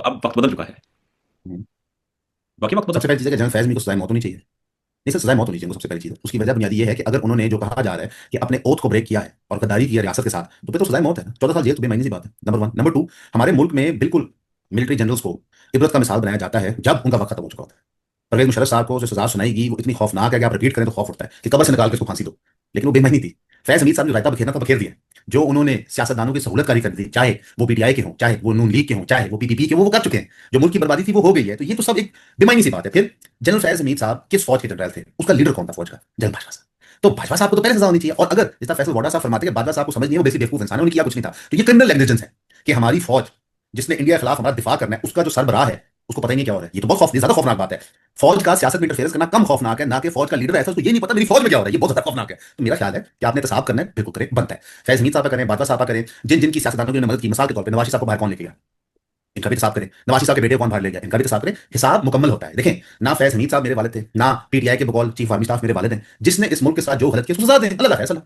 अब वक्त बदल चुका है। हम्म। बाकी वक्त बदल सबसे चुका पहली चीज़ है कि जनरल फैज़ को सजाए मौत होनी चाहिए। नहीं सर, सजाए मौत होनी चाहिए उनको, सबसे पहली चीज़। उसकी वजह बुनियादी ये है कि अगर उन्होंने जो कहा जा रहा है कि अपने ओथ को ब्रेक किया है और गद्दारी की है रियासत के साथ, तो फिर तो सजाए मौत है ना। 14 साल जेल तो बेमायनी सी बात है, नंबर वन। नंबर टू, हमारे मुल्क में बिल्कुल मिलिट्री जनरल्स को इबरत का मिसाल बनाया जाता है जब उनका वक्त खत्म हो चुका होता है। परवेज मुशर्रफ साहब को जो सजा सुनाई वो इतनी खौफनाक है कि आप रिपीट करें तो खौफ उठता है कि कबर से निकाल के उसको फांसी दो। लेकिन वो बेमानी थी। फैज हमीद साहब ने रायता बखेरना था, बखेर दिया। जो उन्होंने सियासतदानों की सहूलतकारी कर दी, चाहे वो पीटीआई के हों, चाहे वो नून लीग के हों, चाहे वो पीपीपी के, वो कर चुके हैं। जो मुल्क की बर्बादी थी वो हो गई है। तो ये तो सब एक बेमानी सी बात है। फिर जनरल फैज हमीद साहब किस फौज के जनरल थे? उसका लीडर कौन था फौज का? जनरल बाजवा साहब। तो बाजवा साहब को तो पहले सजा होनी चाहिए। और अगर जिस तरह फैसल वाडा साहब फरमाते हैं बाजवा साहब को समझ नहीं है, वो बेसिक बेवकूफ इंसान है, उन्होंने किया कुछ नहीं था, तो ये क्रिमिनल नेग्लिजेंस है कि हमारी फौज जिसने इंडिया के खिलाफ हमारा दिफा करना है, उसका जो सरबराह है उसको पता ही नहीं क्या हो रहा है। ये तो बहुत ज्यादा खौफनाक बात है। फौज का सियासत में इंटरफेरेंस करना कम खौफनाक है ना कि फौज का लीडर ऐसा उसको ये नहीं पता मेरी फौज में क्या हो रहा है। ये बहुत ज्यादा खौफनाक है। तो मेरा ख्याल है कि आपने एहतसाब करना है, बिल्कुल करें, बनता है। फैज हमीद साहब का करें, बाजवा साहब का करें, जिन जिनकी सियासतदानों ने मदद की। मिसाल के तौर पर नवाज साहब को बाहर कौन लेके गया, इनका भी हिसाब करें। नवाज साहब के बेटे को कौन बाहर ले गया, इनका भी हिसाब करें। हिसाब मुकम्मल होता है। देखें, ना फैज हमीद साहब मेरे वाले थे, ना पीटीआई के बकौल चीफ आर्मी स्टाफ मेरे वाले थे। जिसने इस मुल्क के साथ जो गलत किया उसको सजा दें, अल्लाह का फैसला।